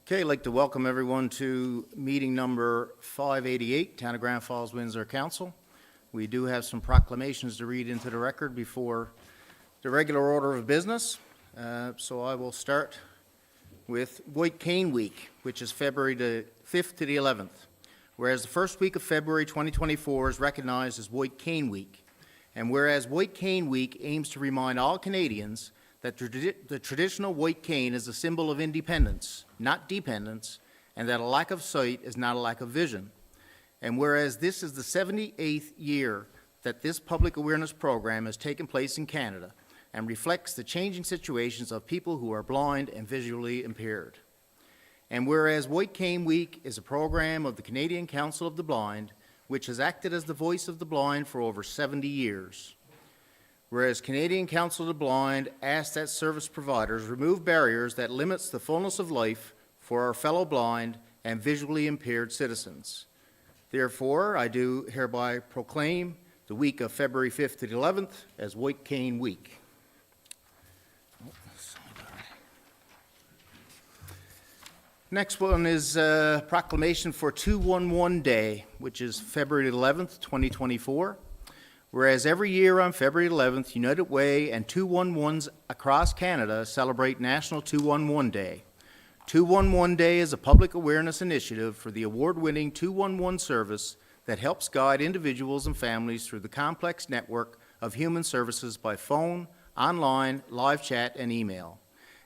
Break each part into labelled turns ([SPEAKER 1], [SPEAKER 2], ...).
[SPEAKER 1] Okay, I'd like to welcome everyone to meeting number 588, Town of Grand Falls, Windsor Council. We do have some proclamations to read into the record before the regular order of business. So I will start with White Cane Week, which is February the 5th to the 11th. Whereas the first week of February 2024 is recognized as White Cane Week. And whereas White Cane Week aims to remind all Canadians that the traditional white cane is a symbol of independence, not dependence, and that a lack of sight is not a lack of vision. And whereas this is the 78th year that this public awareness program has taken place in Canada and reflects the changing situations of people who are blind and visually impaired. And whereas White Cane Week is a program of the Canadian Council of the Blind, which has acted as the voice of the blind for over 70 years. Whereas Canadian Council of the Blind asks that service providers remove barriers that limits the fullness of life for our fellow blind and visually impaired citizens. Therefore, I do hereby proclaim the week of February 5th to the 11th as White Cane Week. Next one is a proclamation for 211 Day, which is February 11th, 2024. Whereas every year on February 11th, United Way and 211s across Canada celebrate National 211 Day. 211 Day is a public awareness initiative for the award-winning 211 service that helps guide individuals and families through the complex network of human services by phone, online, live chat, and email.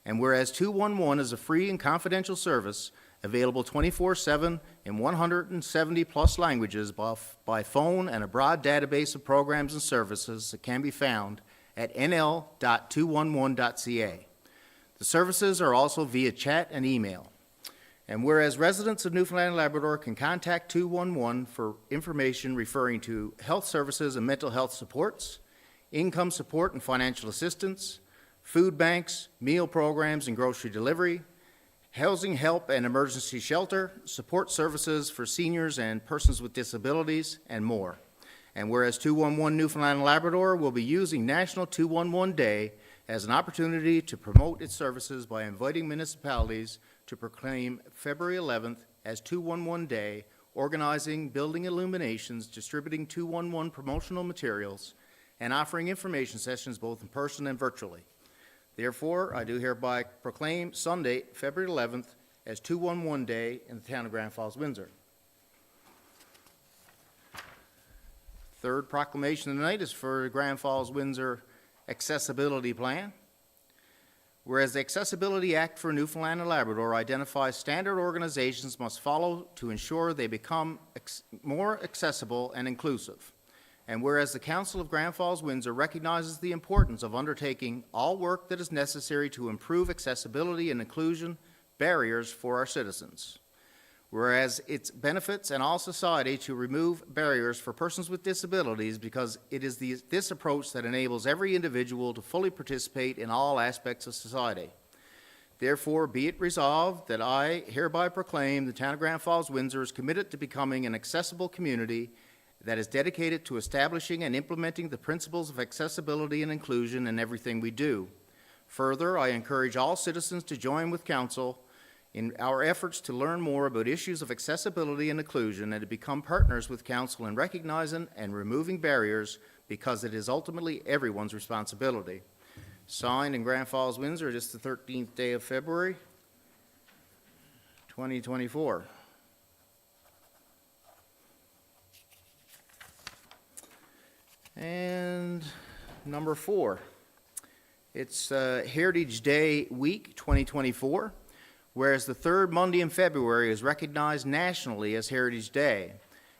[SPEAKER 1] And whereas 211 is a free and confidential service available 24/7 in 170-plus languages by phone and a broad database of programs and services that can be found at nl.211.ca. The services are also via chat and email. And whereas residents of Newfoundland and Labrador can contact 211 for information referring to health services and mental health supports, income support and financial assistance, food banks, meal programs and grocery delivery, housing help and emergency shelter, support services for seniors and persons with disabilities, and more. And whereas 211 Newfoundland and Labrador will be using National 211 Day as an opportunity to promote its services by inviting municipalities to proclaim February 11th as 211 Day, organizing building illuminations, distributing 211 promotional materials, and offering information sessions both in person and virtually. Therefore, I do hereby proclaim Sunday, February 11th, as 211 Day in the town of Grand Falls, Windsor. Third proclamation tonight is for the Grand Falls, Windsor Accessibility Plan. Whereas the Accessibility Act for Newfoundland and Labrador identifies standard organizations must follow to ensure they become more accessible and inclusive. And whereas the Council of Grand Falls, Windsor recognizes the importance of undertaking all work that is necessary to improve accessibility and inclusion barriers for our citizens. Whereas it benefits and all society to remove barriers for persons with disabilities because it is this approach that enables every individual to fully participate in all aspects of society. Therefore, be it resolved that I hereby proclaim the town of Grand Falls, Windsor is committed to becoming an accessible community that is dedicated to establishing and implementing the principles of accessibility and inclusion in everything we do. Further, I encourage all citizens to join with Council in our efforts to learn more about issues of accessibility and inclusion and to become partners with Council in recognizing and removing barriers because it is ultimately everyone's responsibility. Signed in Grand Falls, Windsor, just the 13th day of February, 2024. And number 4, it's Heritage Day Week 2024, whereas the third Monday in February is recognized nationally as Heritage Day,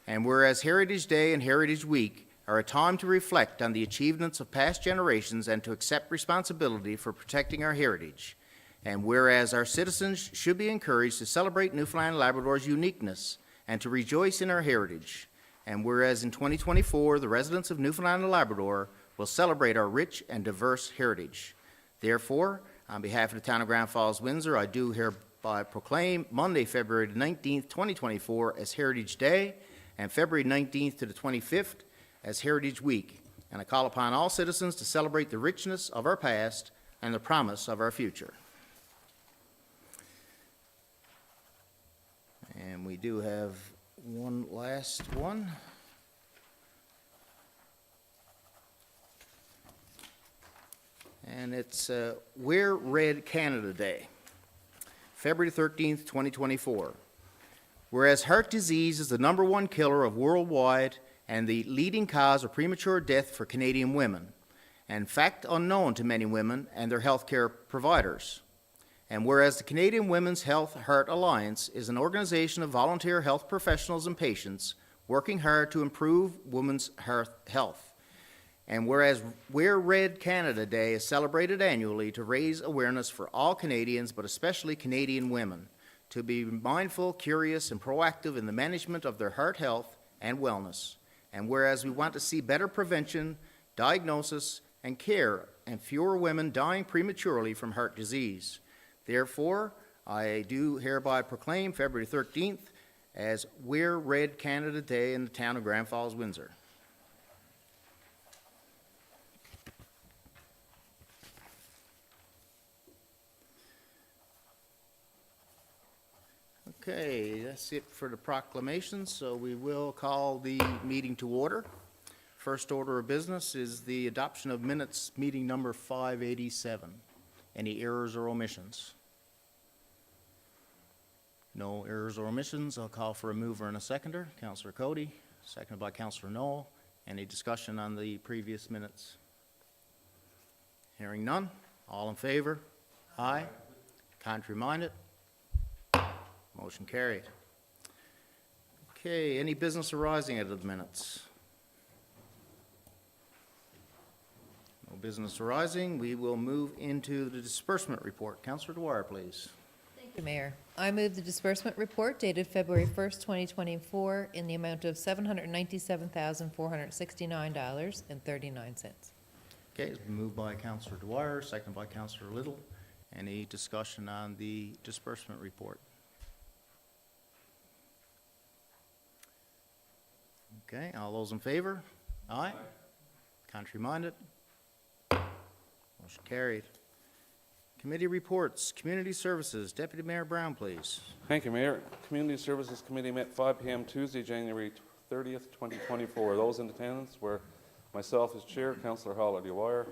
[SPEAKER 1] and whereas Heritage Day and Heritage Week are a time to reflect on the achievements of past generations and to accept responsibility for protecting our heritage, and whereas our citizens should be encouraged to celebrate Newfoundland and Labrador's uniqueness and to rejoice in our heritage, and whereas in 2024, the residents of Newfoundland and Labrador will celebrate our rich and diverse heritage. Therefore, on behalf of the town of Grand Falls, Windsor, I do hereby proclaim Monday, February 19th, 2024 as Heritage Day and February 19th to the 25th as Heritage Week. And I call upon all citizens to celebrate the richness of our past and the promise of our future. And we do have one last one. And it's Wear Red Canada Day, February 13th, 2024. Whereas heart disease is the #1 killer of worldwide and the leading cause of premature death for Canadian women, and fact unknown to many women and their healthcare providers. And whereas the Canadian Women's Health Heart Alliance is an organization of volunteer health professionals and patients working hard to improve women's health. And whereas Wear Red Canada Day is celebrated annually to raise awareness for all Canadians, but especially Canadian women, to be mindful, curious, and proactive in the management of their heart health and wellness. And whereas we want to see better prevention, diagnosis, and care, and fewer women dying prematurely from heart disease. Therefore, I do hereby proclaim February 13th as Wear Red Canada Day in the town of Grand Falls, Windsor. Okay, that's it for the proclamations, so we will call the meeting to order. First order of business is the adoption of minutes, meeting number 587. Any errors or omissions? No errors or omissions. I'll call for a mover and a seconder. Councillor Cody, seconded by Councillor Knoll. Any discussion on the previous minutes? Hearing none. All in favor? Aye. Contrary-minded? Motion carried. Okay, any business arising out of the minutes? No business arising. We will move into the disbursement report. Councillor Dwyer, please.
[SPEAKER 2] Thank you, Mayor. I move the disbursement report dated February 1st, 2024 in the amount of $797,469.39.
[SPEAKER 1] Okay, it's been moved by Councillor Dwyer, seconded by Councillor Little. Any discussion on the disbursement report? Okay, all those in favor? Aye. Contrary-minded? Motion carried. Committee reports. Community Services. Deputy Mayor Brown, please.
[SPEAKER 3] Thank you, Mayor. Community Services Committee met 5 p.m. Tuesday, January 30th, 2024. Those in attendance were myself as Chair, Councillor Holly Dwyer,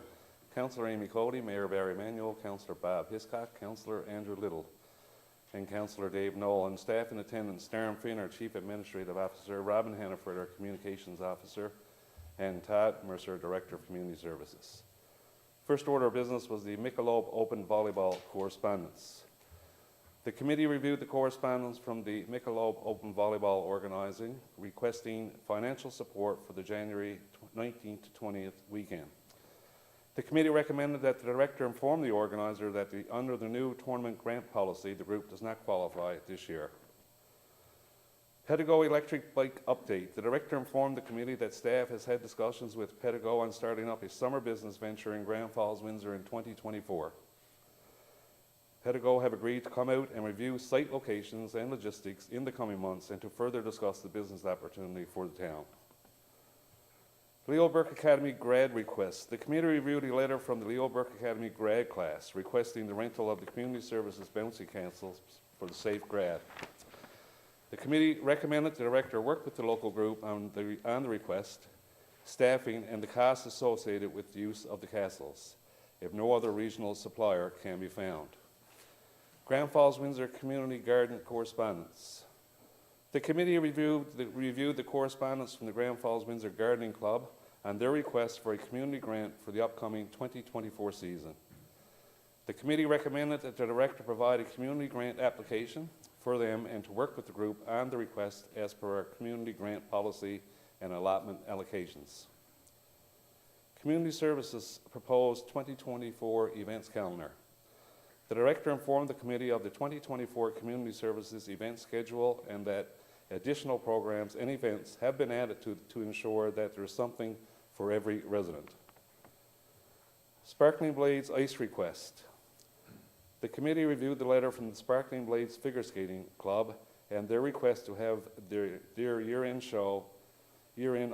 [SPEAKER 3] Councillor Amy Cody, Mayor Barry Manuel, Councillor Bob Hiscock, Councillor Andrew Little, and Councillor Dave Knoll. And staff in attendance, Darren Finn, our Chief Administrative Officer, Robin Hannaford, our Communications Officer, and Todd Mercer, Director of Community Services. First order of business was the Michelob Open Volleyball correspondence. The committee reviewed the correspondence from the Michelob Open Volleyball organizing, requesting financial support for the January 19th to 20th weekend. The committee recommended that the director inform the organizer that under the new tournament grant policy, the group does not qualify this year. Pedigo electric bike update. The director informed the committee that staff has had discussions with Pedigo on starting up a summer business venture in Grand Falls, Windsor in 2024. Pedigo have agreed to come out and review site locations and logistics in the coming months and to further discuss the business opportunity for the town. Leo Burke Academy grad request. The committee reviewed a letter from the Leo Burke Academy grad class requesting the rental of the Community Services bouncy castles for the safe grad. The committee recommended the director work with the local group on the request, staffing, and the costs associated with the use of the castles, if no other regional supplier can be found. Grand Falls Windsor Community Garden correspondence. The committee reviewed the correspondence from the Grand Falls Windsor Gardening Club and their request for a community grant for the upcoming 2024 season. The committee recommended that the director provide a community grant application for them and to work with the group on the request as per our community grant policy and allotment allocations. Community Services proposed 2024 events calendar. The director informed the committee of the 2024 Community Services event schedule and that additional programs and events have been added to ensure that there is something for every resident. Sparkling Blades ice request. The committee reviewed the letter from the Sparkling Blades Figure Skating Club and their request to have their year-end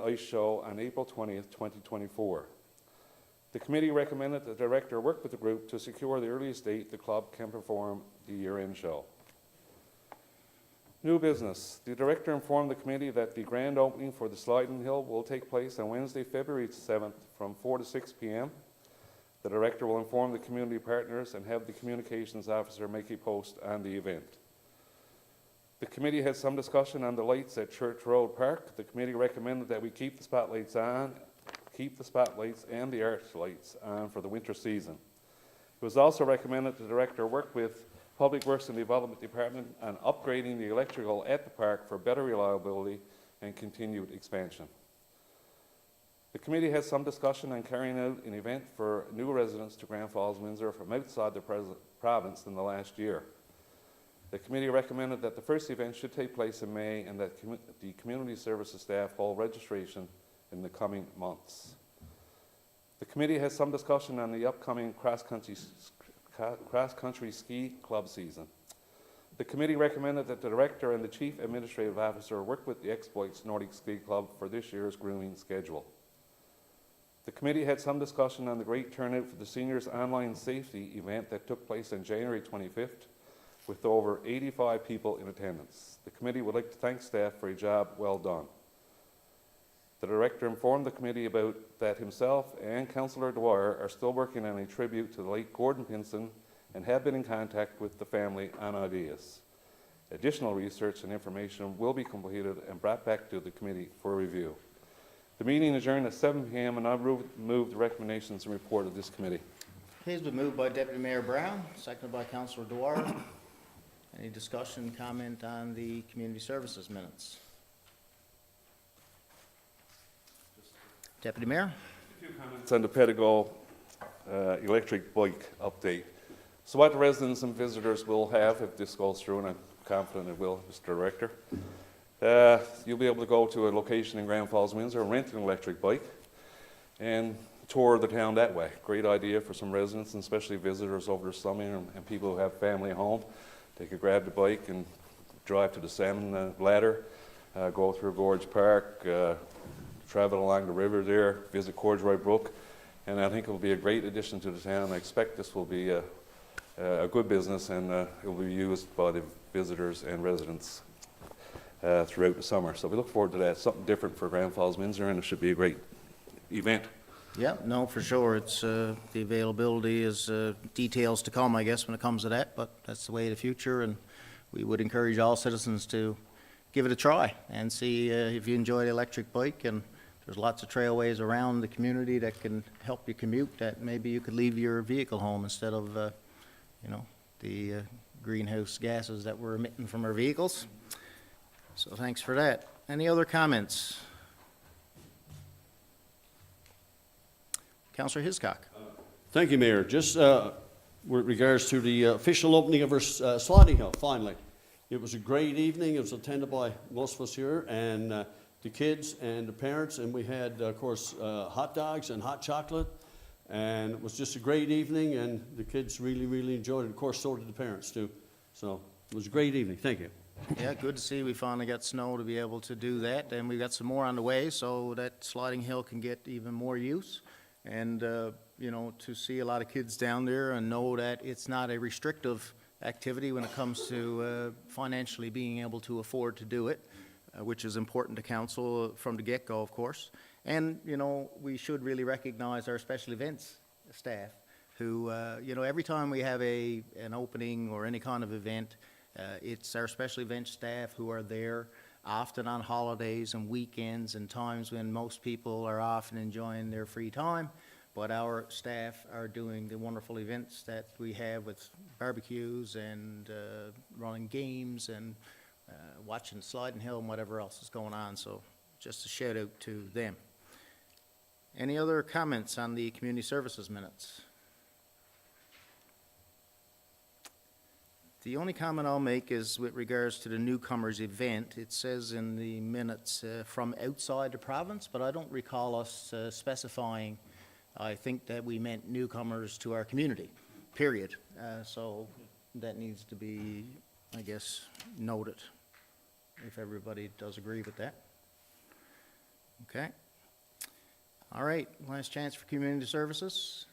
[SPEAKER 3] ice show on April 20th, 2024. The committee recommended that the director work with the group to secure the earliest date the club can perform the year-end show. New business. The director informed the committee that the grand opening for the Sliding Hill will take place on Wednesday, February 7th from 4 to 6 p.m. The director will inform the community partners and have the communications officer make a post on the event. The committee had some discussion on the lights at Church Road Park. The committee recommended that we keep the spotlights and the arch lights on for the winter season. It was also recommended the director work with Public Works and Development Department on upgrading the electrical at the park for better reliability and continued expansion. The committee had some discussion on carrying out an event for new residents to Grand Falls-Windsor from outside the province in the last year. The committee recommended that the first event should take place in May and that the community services staff hold registration in the coming months. The committee has some discussion on the upcoming cross-country ski club season. The committee recommended that the director and the chief administrative officer work with the Exploits Nordic Ski Club for this year's grooming schedule. The committee had some discussion on the great turnout for the seniors online safety event that took place on January 25th with over 85 people in attendance. The committee would like to thank staff for a job well done. The director informed the committee about that himself and Councillor Dwyer are still working on a tribute to the late Gordon Pinson and have been in contact with the family on ideas. Additional research and information will be completed and brought back to the committee for review. The meeting adjourned at 7 p.m. and I move the recommendations and report of this committee.
[SPEAKER 1] Okay, it's been moved by Deputy Mayor Brown, seconded by Councillor Dwyer. Any discussion, comment on the community services minutes? Deputy Mayor?
[SPEAKER 3] It's on the Pedigo electric bike update. So what the residents and visitors will have if this goes through, and I'm confident it will, Mr. Director, you'll be able to go to a location in Grand Falls-Windsor and rent an electric bike and tour the town that way. Great idea for some residents and especially visitors over the summer and people who have family at home. They could grab the bike and drive to the salmon ladder, go through Gorge Park, travel along the river there, visit Corduroy Brook, and I think it will be a great addition to the town. I expect this will be a good business and it will be used by the visitors and residents throughout the summer. So we look forward to that. Something different for Grand Falls-Windsor, and it should be a great event.
[SPEAKER 1] Yeah, no, for sure. It's, the availability is details to come, I guess, when it comes to that, but that's the way of the future, and we would encourage all citizens to give it a try and see if you enjoy the electric bike, and there's lots of trailways around the community that can help you commute, that maybe you could leave your vehicle home instead of, you know, the greenhouse gases that we're emitting from our vehicles. So thanks for that. Any other comments? Councillor Hiscock.
[SPEAKER 4] Thank you, Mayor. Just with regards to the official opening of our sliding hill, finally. It was a great evening. It was attended by most of us here, and the kids and the parents, and we had, of course, hot dogs and hot chocolate, and it was just a great evening, and the kids really, really enjoyed it. Of course, so did the parents, too. So it was a great evening. Thank you.
[SPEAKER 1] Yeah, good to see we finally got snow to be able to do that, and we've got some more on the way so that sliding hill can get even more use. And, you know, to see a lot of kids down there and know that it's not a restrictive activity when it comes to financially being able to afford to do it, which is important to council from the get-go, of course. And, you know, we should really recognize our special events staff who, you know, every time we have an opening or any kind of event, it's our special event staff who are there often on holidays and weekends and times when most people are off and enjoying their free time. But our staff are doing the wonderful events that we have with barbecues and running games and watching Sliding Hill and whatever else is going on. So just a shout out to them. Any other comments on the community services minutes? The only comment I'll make is with regards to the newcomers event. It says in the minutes from outside the province, but I don't recall us specifying. I think that we meant newcomers to our community, period. So that needs to be, I guess, noted, if everybody does agree with that. Okay. All right, last chance for community services.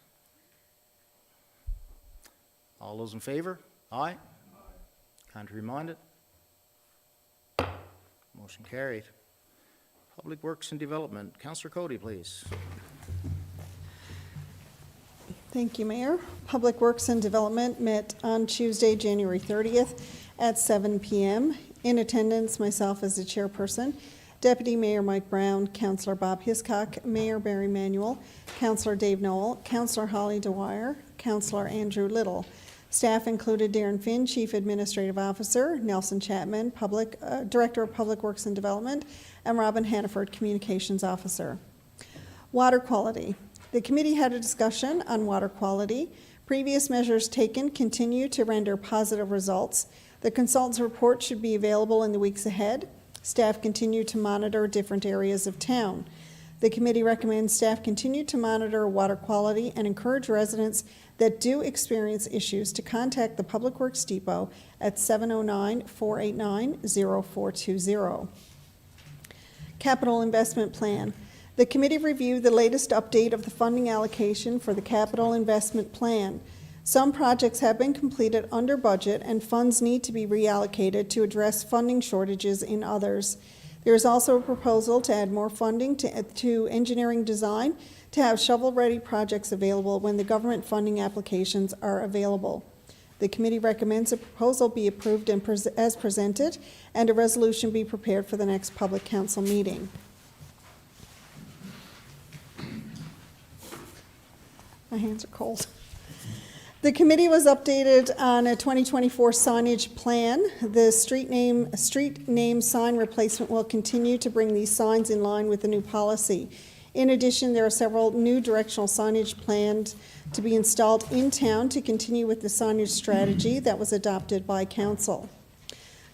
[SPEAKER 1] All those in favor? Aye. Contrary minded? Motion carried. Public Works and Development, Counselor Cody, please.
[SPEAKER 5] Thank you, Mayor. Public Works and Development met on Tuesday, January 30th at 7 p.m. In attendance, myself as the chairperson, Deputy Mayor Mike Brown, Councillor Bob Hiscock, Mayor Barry Manuel, Councillor Dave Knoll, Councillor Holly Dwyer, Councillor Andrew Little. Staff included Darren Finn, Chief Administrative Officer, Nelson Chapman, Director of Public Works and Development, and Robin Hannaford, Communications Officer. Water quality. The committee had a discussion on water quality. Previous measures taken continue to render positive results. The consultant's report should be available in the weeks ahead. Staff continue to monitor different areas of town. The committee recommends staff continue to monitor water quality and encourage residents that do experience issues to contact the Public Works Depot at 709-489-0420. Capital Investment Plan. The committee reviewed the latest update of the funding allocation for the Capital Investment Plan. Some projects have been completed under budget and funds need to be reallocated to address funding shortages in others. There is also a proposal to add more funding to engineering design to have shovel-ready projects available when the government funding applications are available. The committee recommends a proposal be approved as presented and a resolution be prepared for the next public council meeting. My hands are cold. The committee was updated on a 2024 signage plan. The street name sign replacement will continue to bring these signs in line with the new policy. In addition, there are several new directional signage planned to be installed in town to continue with the signage strategy that was adopted by council.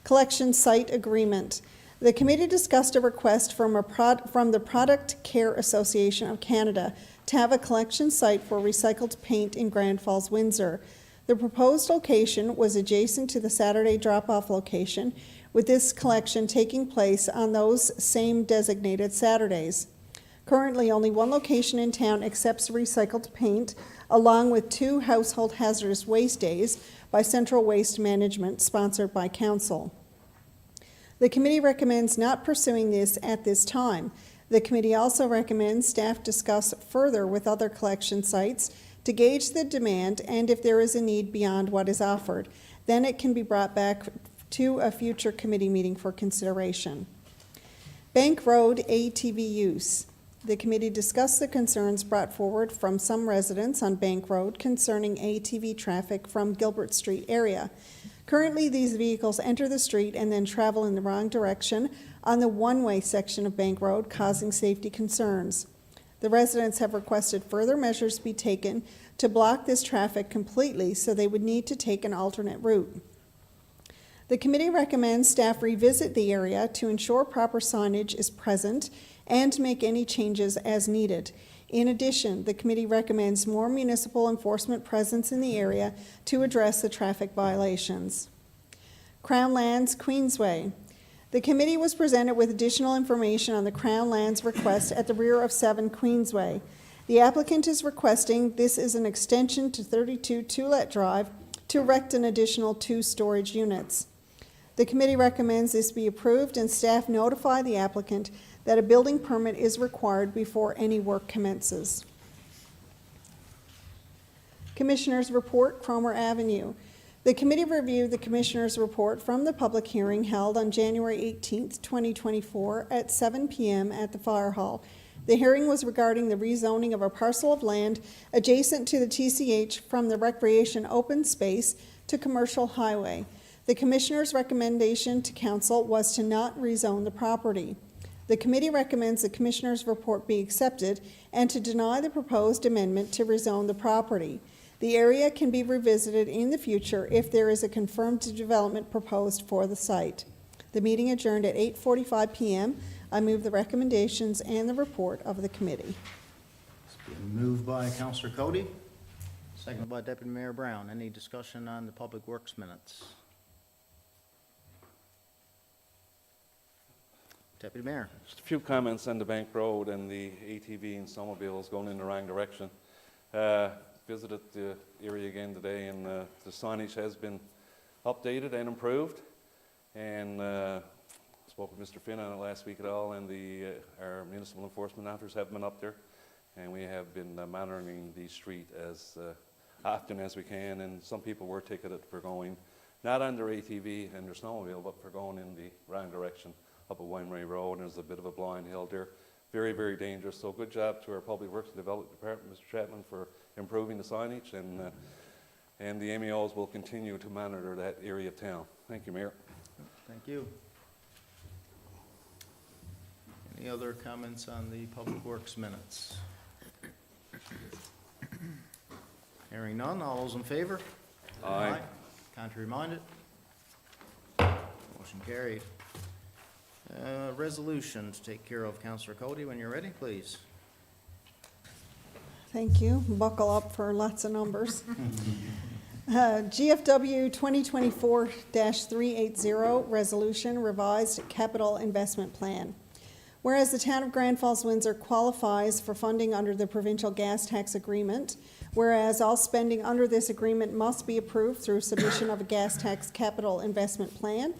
[SPEAKER 5] Collection site agreement. The committee discussed a request from the Product Care Association of Canada to have a collection site for recycled paint in Grand Falls-Windsor. The proposed location was adjacent to the Saturday drop-off location, with this collection taking place on those same designated Saturdays. Currently, only one location in town accepts recycled paint, along with 2 household hazardous waste days by Central Waste Management, sponsored by council. The committee recommends not pursuing this at this time. The committee also recommends staff discuss further with other collection sites to gauge the demand and if there is a need beyond what is offered. Then it can be brought back to a future committee meeting for consideration. Bank Road ATV use. The committee discussed the concerns brought forward from some residents on Bank Road concerning ATV traffic from Gilbert Street area. Currently, these vehicles enter the street and then travel in the wrong direction on the one-way section of Bank Road, causing safety concerns. The residents have requested further measures be taken to block this traffic completely, so they would need to take an alternate route. The committee recommends staff revisit the area to ensure proper signage is present and make any changes as needed. In addition, the committee recommends more municipal enforcement presence in the area to address the traffic violations. Crown Lands Queensway. The committee was presented with additional information on the Crown Lands request at the rear of 7 Queensway. The applicant is requesting this is an extension to 32 Toulet Drive to erect an additional 2 storage units. The committee recommends this be approved and staff notify the applicant that a building permit is required before any work commences. Commissioner's Report, Cromer Avenue. The committee reviewed the Commissioner's Report from the public hearing held on January 18th, 2024 at 7 p.m. at the Fire Hall. The hearing was regarding the rezoning of a parcel of land adjacent to the TCH from the recreation open space to commercial highway. The Commissioner's recommendation to Council was to not rezone the property. The committee recommends the Commissioner's report be accepted and to deny the proposed amendment to rezone the property. The area can be revisited in the future if there is a confirmed development proposed for the site. The meeting adjourned at 8:45 p.m. I move the recommendations and the report of the committee.
[SPEAKER 1] It's been moved by Counselor Cody, seconded by Deputy Mayor Brown. Any discussion on the Public Works minutes? Deputy Mayor.
[SPEAKER 3] Just a few comments on the Bank Road and the ATV and snowmobiles going in the wrong direction. Visited the area again today, and the signage has been updated and improved. And spoke with Mr. Finn on it last week at all, and our municipal enforcement officers have been up there, and we have been monitoring the street as often as we can, and some people were ticketed for going not on their ATV and their snowmobile, but for going in the wrong direction up a Winery Road, and there's a bit of a blind hill there. Very, very dangerous. So good job to our Public Works and Development Department, Mr. Chapman, for improving the signage, and the MEOs will continue to monitor that area of town. Thank you, Mayor.
[SPEAKER 1] Thank you. Any other comments on the Public Works minutes? Hearing none, all those in favor?
[SPEAKER 3] Aye.
[SPEAKER 1] Contrary minded? Motion carried. Resolution to take care of. Councilor Cody, when you're ready, please.
[SPEAKER 5] Thank you. Buckle up for lots of numbers. GFW 2024-380, Resolution Revised Capital Investment Plan. Whereas the town of Grand Falls-Windsor qualifies for funding under the provincial gas tax agreement, whereas all spending under this agreement must be approved through submission of a gas tax capital investment plan,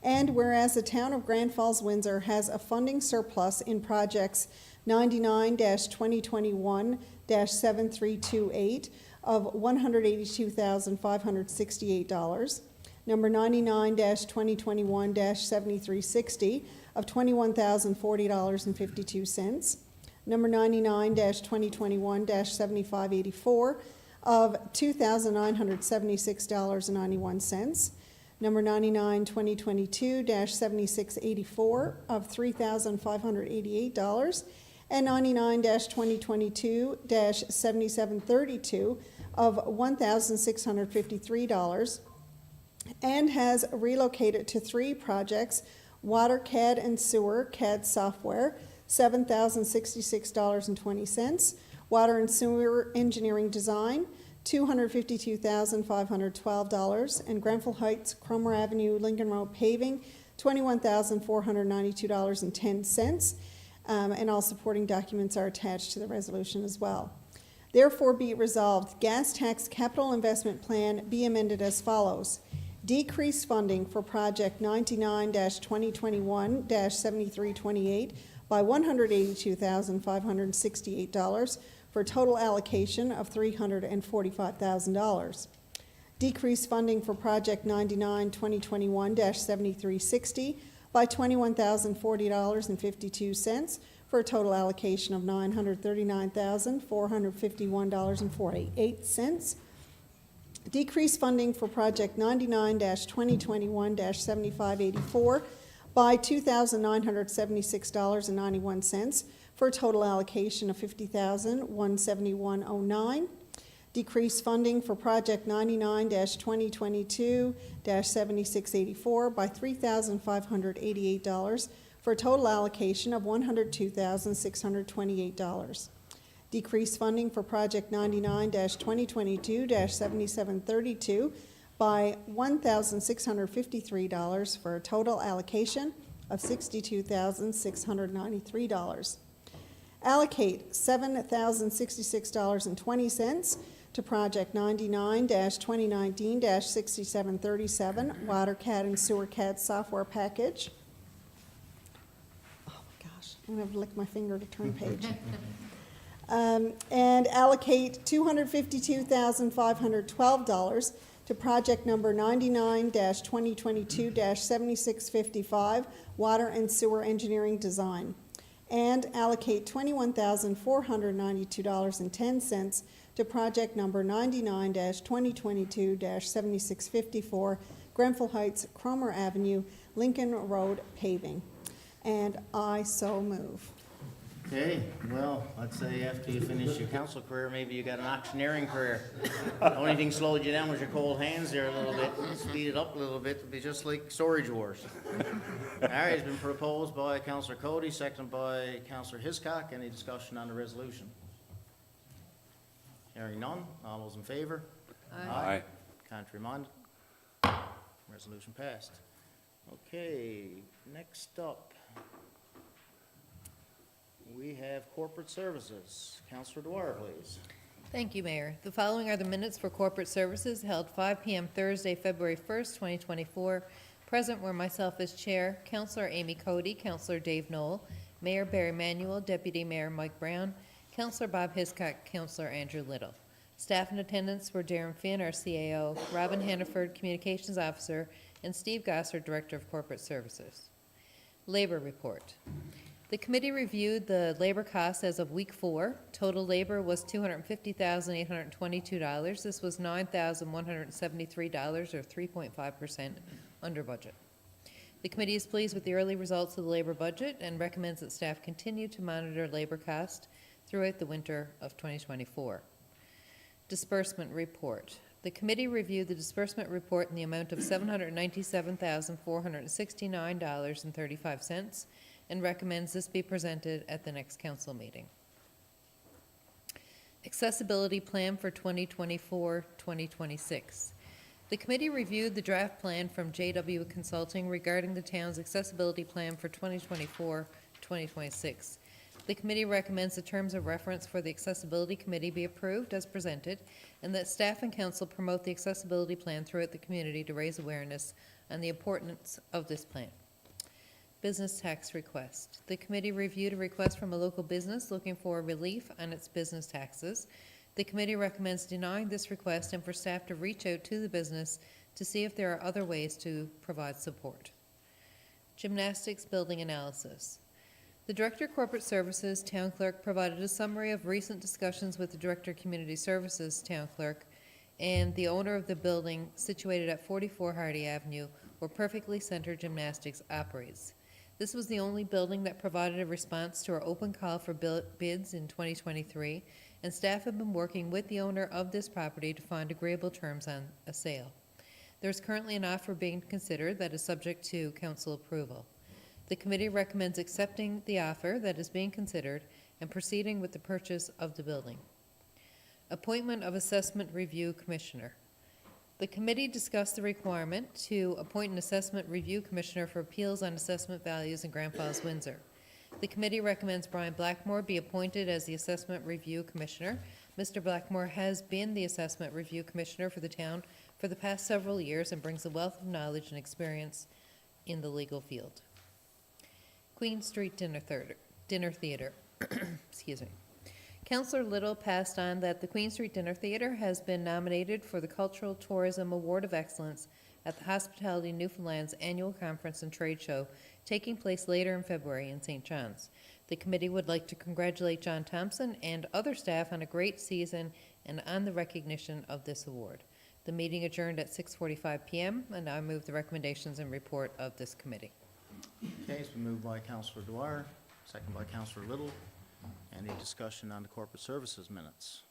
[SPEAKER 5] and whereas the town of Grand Falls-Windsor has a funding surplus in projects 99-2021-7328 of $182,568, number 99-2021-7360 of $21,040.52, number 99-2021-7584 of $2,976.91, number 99-2022-7684 of $3,588, and 99-2022-7732 of $1,653, and has relocated to 3 projects: Water CAD and Sewer CAD software, $7,066.20, Water and Sewer Engineering Design, $252,512, and Grenfell Heights, Cromer Avenue, Lincoln Road paving, $21,492.10, and all supporting documents are attached to the resolution as well. Therefore be it resolved, gas tax capital investment plan be amended as follows. Decrease funding for project 99-2021-7328 by $182,568 for a total allocation of $345,000. Decrease funding for project 99-2021-7360 by $21,040.52 for a total allocation of $939,451.48. Decrease funding for project 99-2021-7584 by $2,976.91 for a total allocation of $50,171.09. Decrease funding for project 99-2022-7684 by $3,588 for a total allocation of $102,628. Decrease funding for project 99-2022-7732 by $1,653 for a total allocation of $62,693. Allocate $7,066.20 to project 99-2019-6737 Water CAD and Sewer CAD software package. Oh my gosh, I'm gonna have to lick my finger to turn page. And allocate $252,512 to project number 99-2022-7655 Water and Sewer Engineering Design, and allocate $21,492.10 to project number 99-2022-7654 Grenfell Heights, Cromer Avenue, Lincoln Road paving. And I so move.
[SPEAKER 1] Okay, well, let's say after you finish your council career, maybe you got an auctioneering career. The only thing slowed you down was your cold hands there a little bit. Speed it up a little bit, it'll be just like Storage Wars. All right, it's been proposed by Councilor Cody, seconded by Councilor Hiscock. Any discussion on the resolution? Hearing none, all those in favor?
[SPEAKER 3] Aye.
[SPEAKER 1] Contrary minded? Resolution passed. Okay, next up, we have corporate services. Councilor Dwyer, please.
[SPEAKER 2] Thank you, Mayor. The following are the minutes for corporate services held 5 p.m. Thursday, February 1st, 2024. Present were myself as chair, Counselor Amy Cody, Counselor Dave Knoll, Mayor Barry Manuel, Deputy Mayor Mike Brown, Counselor Bob Hiscock, Counselor Andrew Little. Staff in attendance were Darren Finn, our CAO, Robin Hannaford, Communications Officer, and Steve Gosser, Director of Corporate Services. Labor report. The committee reviewed the labor costs as of week 4. Total labor was $250,822. This was $9,173, or 3.5% under budget. The committee is pleased with the early results of the labor budget and recommends that staff continue to monitor labor costs throughout the winter of 2024. Disbursement report. The committee reviewed the disbursement report in the amount of $797,469.35 and recommends this be presented at the next council meeting. Accessibility plan for 2024-2026. The committee reviewed the draft plan from JW Consulting regarding the town's accessibility plan for 2024-2026. The committee recommends the terms of reference for the accessibility committee be approved as presented, and that staff and council promote the accessibility plan throughout the community to raise awareness on the importance of this plan. Business tax request. The committee reviewed a request from a local business looking for relief on its business taxes. The committee recommends denying this request and for staff to reach out to the business to see if there are other ways to provide support. Gymnastics building analysis. The Director of Corporate Services, Town Clerk, provided a summary of recent discussions with the Director of Community Services, Town Clerk, and the owner of the building situated at 44 Hardy Avenue, where Perfectly Centered Gymnastics operates. This was the only building that provided a response to our open call for bids in 2023, and staff have been working with the owner of this property to find agreeable terms on a sale. There is currently an offer being considered that is subject to council approval. The committee recommends accepting the offer that is being considered and proceeding with the purchase of the building. Appointment of Assessment Review Commissioner. The committee discussed the requirement to appoint an Assessment Review Commissioner for appeals on assessment values in Grand Falls-Windsor. The committee recommends Brian Blackmore be appointed as the Assessment Review Commissioner. Mr. Blackmore has been the Assessment Review Commissioner for the town for the past several years and brings a wealth of knowledge and experience in the legal field. Queen Street Dinner Theater. Excuse me. Councillor Little passed on that the Queen Street Dinner Theater has been nominated for the Cultural Tourism Award of Excellence at the Hospitality Newfoundland's annual conference and trade show taking place later in February in St. John's. The committee would like to congratulate John Thompson and other staff on a great season and on the recognition of this award. The meeting adjourned at 6:45 p.m. and I move the recommendations and report of this committee.
[SPEAKER 1] Okay, it's been moved by Counselor Dwyer, second by Counselor Little. Any discussion on the corporate services minutes?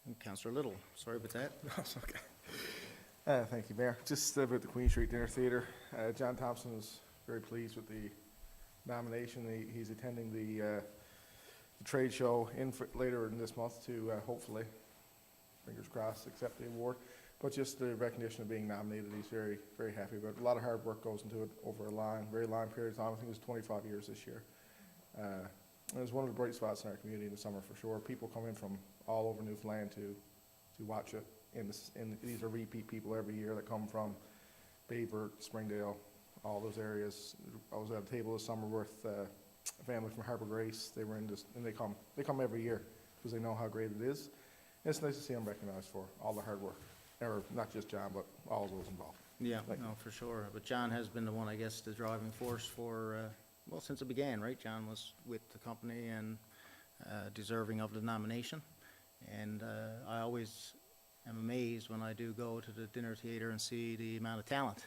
[SPEAKER 1] And Counselor Little, sorry about that.
[SPEAKER 6] That's okay. Thank you, Mayor. Just about the Queen Street Dinner Theatre. John Thompson is very pleased with the nomination. He's attending the trade show later in this month to hopefully, fingers crossed, accept the award. But just the recognition of being nominated, he's very, very happy about it. A lot of hard work goes into it over a very long period of time. I think it was 25 years this year. And it's one of the bright spots in our community in the summer for sure. People come in from all over Newfoundland to watch it. These are repeat people every year that come from Bayburt, Springdale, all those areas. I was at a table this summer with a family from Harbour Grace. They were in this, and they come every year because they know how great it is. And it's nice to see them recognized for all the hard work. Or not just John, but all of those involved.
[SPEAKER 1] Yeah,
[SPEAKER 6] Thank you.
[SPEAKER 1] no, for sure. But John has been the one, I guess, the driving force for, well, since it began, right? John was with the company and deserving of the nomination. And I always am amazed when I do go to the dinner theater and see the amount of talent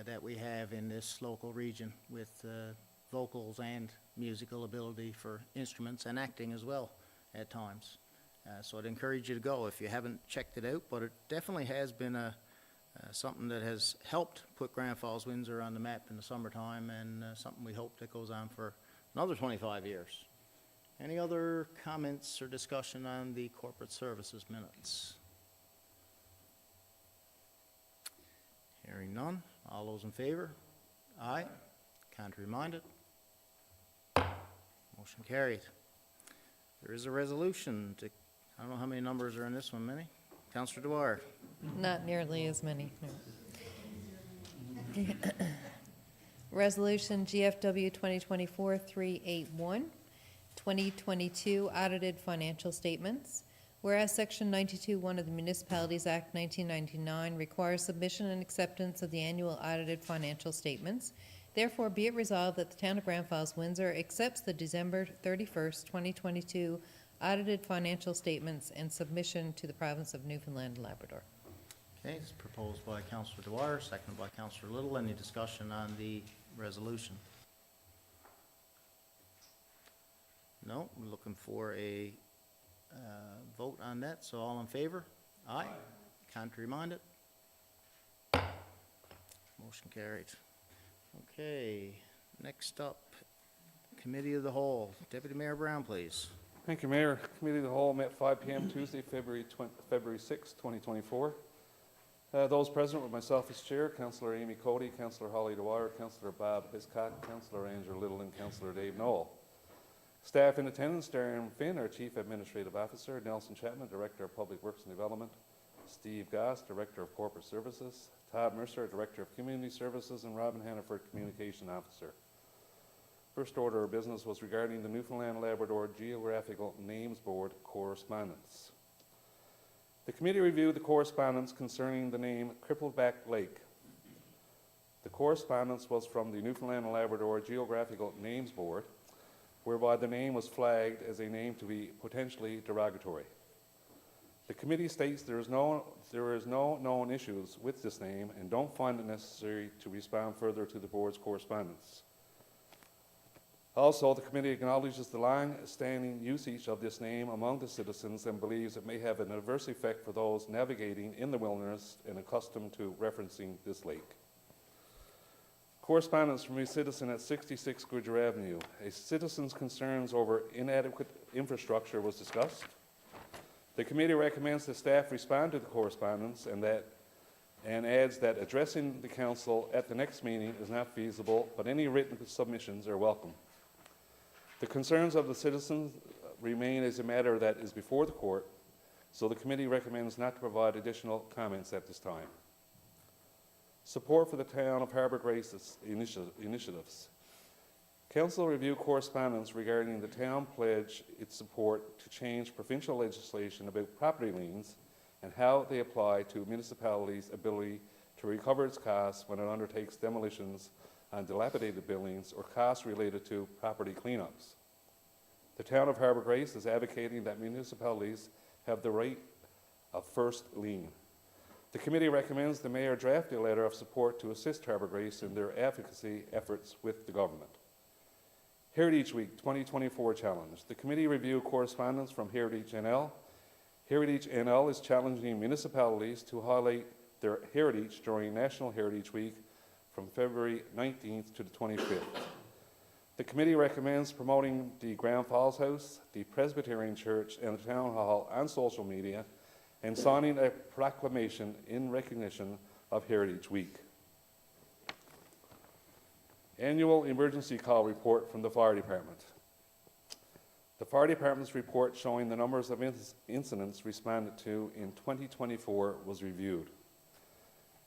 [SPEAKER 1] that we have in this local region with vocals and musical ability for instruments and acting as well at times. So I'd encourage you to go if you haven't checked it out, but it definitely has been something that has helped put Grand Falls-Windsor on the map in the summertime, and something we hope that goes on for another 25 years. Any other comments or discussion on the corporate services minutes? Hearing none. All those in favor? Aye. Contrary minded? Motion carried. There is a resolution to, I don't know how many numbers are in this one, Minnie? Counselor Dwyer.
[SPEAKER 2] Not nearly as many, no. Resolution GFW 2024-381, 2022 audited financial statements. Whereas Section 92(1) of the Municipalities Act 1999 requires submission and acceptance of the annual audited financial statements, therefore be it resolved that the Town of Grand Falls-Windsor accepts the December 31st, 2022 audited financial statements and submission to the province of Newfoundland and Labrador.
[SPEAKER 1] Okay, it's proposed by Counselor Dwyer, seconded by Counselor Little. Any discussion on the resolution? No, we're looking for a vote on that, so all in favor? Aye. Contrary minded? Motion carried. Okay, next up, Committee of the Whole. Deputy Mayor Brown, please.
[SPEAKER 3] Thank you, Mayor. Committee of the Whole met 5 p.m. Tuesday, February 6, 2024. Those present were myself as chair, Councillor Amy Cody, Councillor Holly Dwyer, Councillor Bob Hiscock, Councillor Andrew Little, and Councillor Dave Knoll. Staff in attendance, Darren Finn, our Chief Administrative Officer, Nelson Chapman, Director of Public Works and Development, Steve Goss, Director of Corporate Services, Todd Mercer, Director of Community Services, and Robin Hannaford, Communication Officer. First order of business was regarding the Newfoundland Labrador Geographical Names Board correspondence. The committee reviewed the correspondence concerning the name Crippleback Lake. The correspondence was from the Newfoundland and Labrador Geographical Names Board, whereby the name was flagged as a name to be potentially derogatory. The committee states there is no known issues with this name and don't find it necessary to respond further to the board's correspondence. Also, the committee acknowledges the long-standing usage of this name among the citizens and believes it may have an adverse effect for those navigating in the wilderness and accustomed to referencing this lake. Correspondence from a citizen at 66 Goodyear Avenue. A citizen's concerns over inadequate infrastructure was discussed. The committee recommends that staff respond to the correspondence and adds that addressing the council at the next meeting is not feasible, but any written submissions are welcome. The concerns of the citizens remain as a matter that is before the court, so the committee recommends not to provide additional comments at this time. Support for the Town of Harbour Grace initiatives. Council review correspondence regarding the town pledge its support to change provincial legislation about property liens and how they apply to municipalities' ability to recover its costs when it undertakes demolitions on dilapidated buildings or costs related to property cleanups. The Town of Harbour Grace is advocating that municipalities have the right of first lien. The committee recommends the mayor draft a letter of support to assist Harbour Grace in their advocacy efforts with the government. Heritage Week 2024 Challenge. The committee reviewed correspondence from Heritage NL. Heritage NL is challenging municipalities to highlight their heritage during National Heritage Week from February 19th to the 25th. The committee recommends promoting the Grand Falls House, the Presbyterian Church, and the Town Hall on social media and signing a proclamation in recognition of Heritage Week. Annual Emergency Call Report from the Fire Department. The Fire Department's report showing the numbers of incidents responded to in 2024 was reviewed.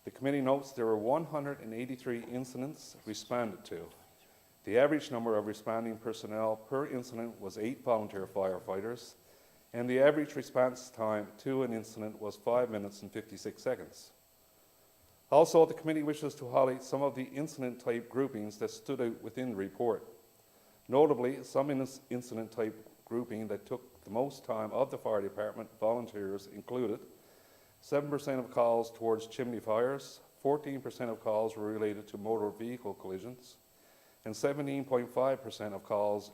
[SPEAKER 3] The committee notes there were 183 incidents responded to. The average number of responding personnel per incident was 8 volunteer firefighters, and the average response time to an incident was 5 minutes and 56 seconds. Also, the committee wishes to highlight some of the incident type groupings that stood out within the report. Notably, some incident type grouping that took the most time of the fire department volunteers included 7% of calls towards chimney fires, 14% of calls were related to motor vehicle collisions, and 17.5% of calls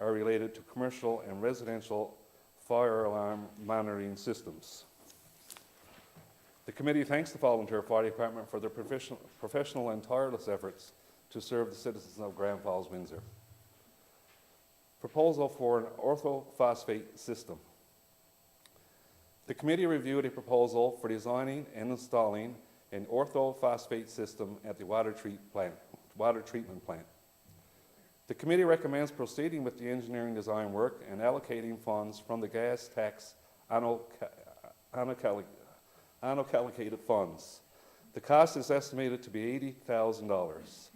[SPEAKER 3] are related to commercial and residential fire alarm monitoring systems. The committee thanks the volunteer fire department for their professional and tireless efforts to serve the citizens of Grand Falls-Windsor. Proposal for an orthophosphate system. The committee reviewed a proposal for designing and installing an orthophosphate system at the water treatment plant. The committee recommends proceeding with the engineering design work and allocating funds from the gas tax unallocated funds. The cost is estimated to be $80,000.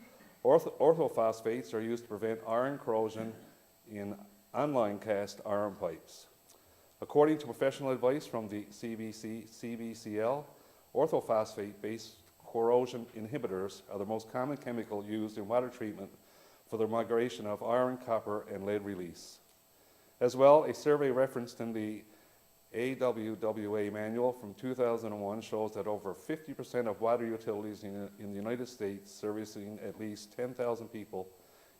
[SPEAKER 3] Orthophosphates are used to prevent iron corrosion in online cast iron pipes. According to professional advice from the CBCL, orthophosphate-based corrosion inhibitors are the most common chemical used in water treatment for the migration of iron, copper, and lead release. As well, a survey referenced in the AWWA manual from 2001 shows that over 50% of water utilities in the United States servicing at least 10,000 people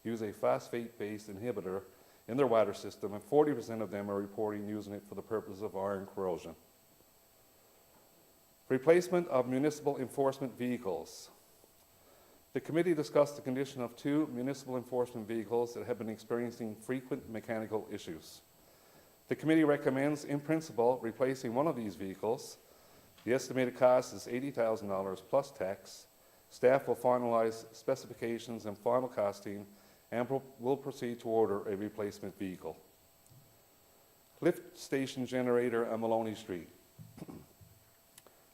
[SPEAKER 3] use a phosphate-based inhibitor in their water system, and 40% of them are reporting using it for the purpose of iron corrosion. Replacement of municipal enforcement vehicles. The committee discussed the condition of 2 municipal enforcement vehicles that have been experiencing frequent mechanical issues. The committee recommends, in principle, replacing one of these vehicles. The estimated cost is $80,000 plus tax. Staff will finalize specifications and final costing and will proceed to order a replacement vehicle. Lift station generator on Maloney Street.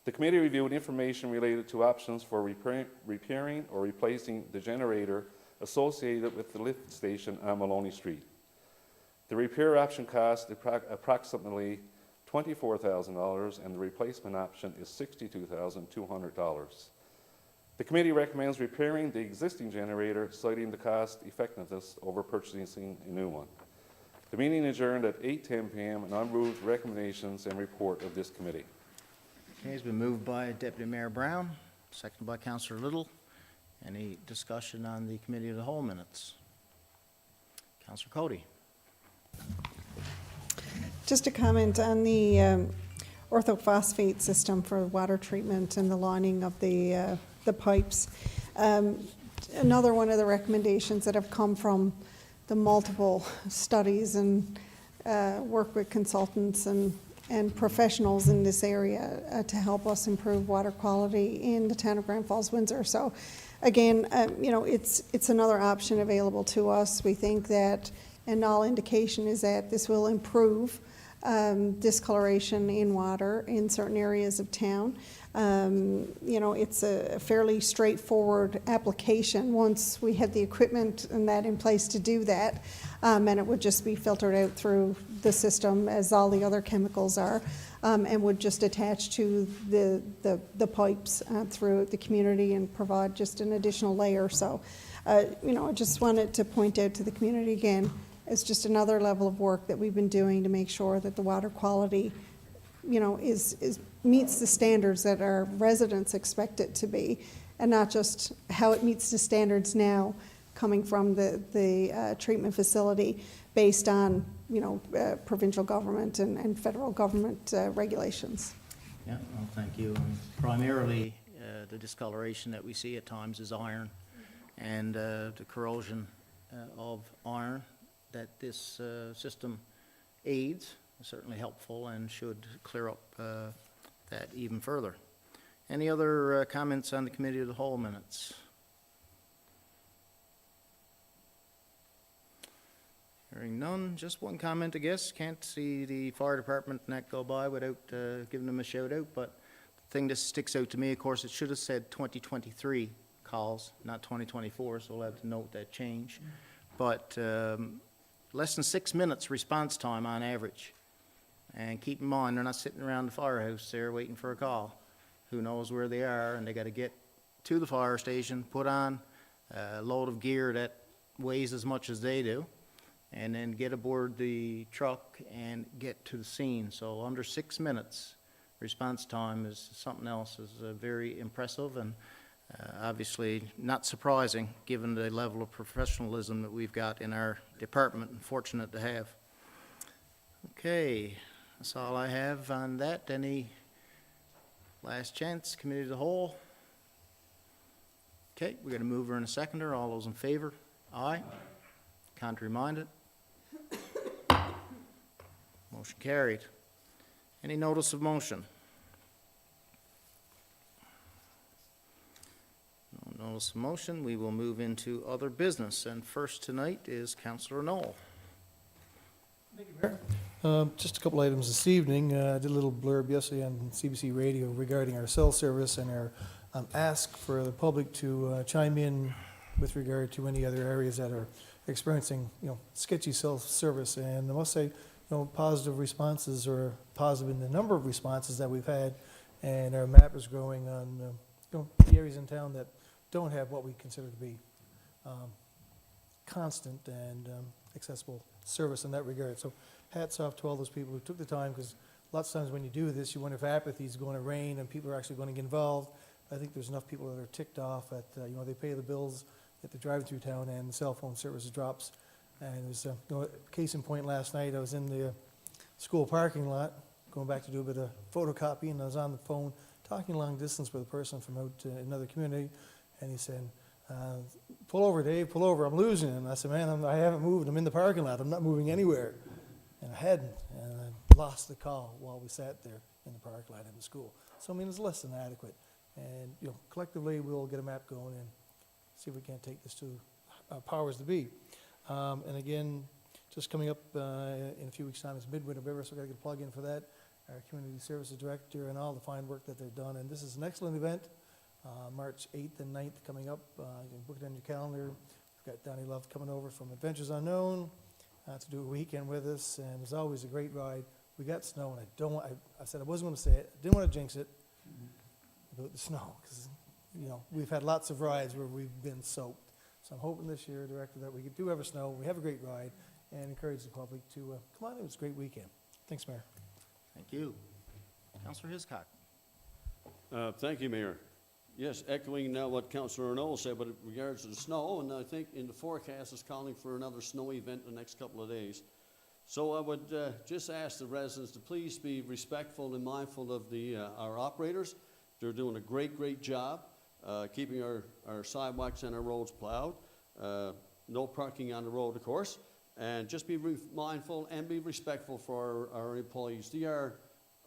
[SPEAKER 3] The committee reviewed information related to options for repairing or replacing the generator associated with the lift station on Maloney Street. The repair option cost approximately $24,000 and the replacement option is $62,200. The committee recommends repairing the existing generator, citing the cost effectiveness over purchasing a new one. The meeting adjourned at 8:10 p.m. and I move recommendations and report of this committee.
[SPEAKER 1] Okay, it's been moved by Deputy Mayor Brown, seconded by Councilor Little. Any discussion on the Committee of the Whole minutes? Councilor Cody.
[SPEAKER 5] Just a comment on the orthophosphate system for water treatment and the lining of the pipes. Another one of the recommendations that have come from the multiple studies and work with consultants and professionals in this area to help us improve water quality in the town of Grand Falls-Windsor. So again, it's another option available to us. We think that, and all indication is that this will improve discoloration in water in certain areas of town. It's a fairly straightforward application once we had the equipment and that in place to do that, and it would just be filtered out through the system as all the other chemicals are, and would just attach to the pipes through the community and provide just an additional layer. So, I just wanted to point out to the community again, it's just another level of work that we've been doing to make sure that the water quality, meets the standards that our residents expect it to be, and not just how it meets the standards now coming from the treatment facility based on, provincial government and federal government regulations.
[SPEAKER 1] Yeah, well, thank you. Primarily, the discoloration that we see at times is iron, and the corrosion of iron that this system aids is certainly helpful and should clear up that even further. Any other comments on the Committee of the Whole minutes? Hearing none, just one comment, I guess. Can't see the fire department and that go by without giving them a shout out, but the thing that sticks out to me, of course, it should have said 2023 calls, not 2024, so we'll have to note that change. But less than 6 minutes response time on average. And keep in mind, they're not sitting around the firehouse there waiting for a call. Who knows where they are, and they got to get to the fire station, put on a load of gear that weighs as much as they do, and then get aboard the truck and get to the scene. So under 6 minutes response time is something else, is very impressive and obviously not surprising given the level of professionalism that we've got in our department, and fortunate to have. Okay, that's all I have on that. Any last chance, Committee of the Whole? Okay, we're going to move her and a seconder. All those in favor? Aye. Contrary minded? Motion carried. Any notice of motion? No notice of motion. We will move into other business. And first tonight is Councillor Knoll.
[SPEAKER 7] Thank you, Mayor. Just a couple items this evening. I did a little blurb yesterday on CBC Radio regarding our cell service and our ask for the public to chime in with regard to any other areas that are experiencing, sketchy cell service. And I must say, positive responses, or positive in the number of responses that we've had, and our map is growing on, the areas in town that don't have what we consider to be constant and accessible service in that regard. So hats off to all those people who took the time, because lots of times when you do this, you wonder if apathy is going to reign and people are actually going to get involved. I think there's enough people that are ticked off at, they pay the bills that they're driving through town and the cell phone service drops. And it was, case in point, last night I was in the school parking lot, going back to do a bit of photocopying, and I was on the phone talking long distance with a person from out another community, and he said, pull over, Dave, pull over, I'm losing it. And I said, man, I haven't moved, I'm in the parking lot, I'm not moving anywhere. And I hadn't, and I lost the call while we sat there in the parking lot in the school. So, I mean, it's less than adequate. And, collectively, we'll get a map going and see if we can't take this to powers to be. And again, just coming up in a few weeks' time is Midwinter River, so we've got to get a plug in for that. Our Community Services Director and all the fine work that they've done. And this is an excellent event, March 8th and 9th coming up. You can book it on your calendar. We've got Donnie Love coming over from Adventures Unknown to do a weekend with us, and it's always a great ride. We got snow, and I said I wasn't going to say it. I didn't want to jinx it about the snow, because, we've had lots of rides where we've been soaked. So I'm hoping this year, Director, that we do have a snow, we have a great ride, and encourage the public to come on. It was a great weekend. Thanks, Mayor.
[SPEAKER 1] Thank you. Councillor Hiscock.
[SPEAKER 4] Thank you, Mayor. Yes, echoing what Councillor Arnault said, but in regards to the snow, and I think in the forecast is calling for another snowy event in the next couple of days. So I would just ask the residents to please be respectful and mindful of our operators. They're doing a great job keeping our sidewalks and our roads plowed. No parking on the road, of course. And just be mindful and be respectful for our employees. They are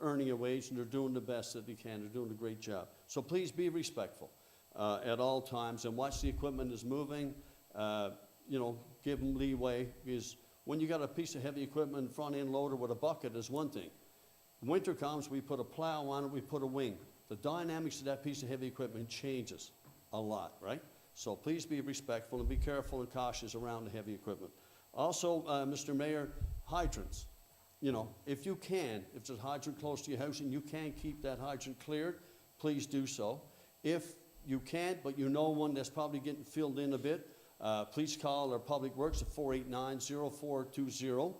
[SPEAKER 4] earning a wage, and they're doing the best that they can. They're doing a great job. So please be respectful at all times, and watch the equipment is moving. Give them leeway, because when you got a piece of heavy equipment, front end loader with a bucket is one thing. Winter comes, we put a plow on it, we put a wing. The dynamics of that piece of heavy equipment changes a lot, right? So please be respectful and be careful and cautious around the heavy equipment. Also, Mr. Mayor, hydrants. If you can, if there's a hydrant close to your house and you can keep that hydrant cleared, please do so. If you can't, but one that's probably getting filled in a bit, please call our Public Works at 489-0420.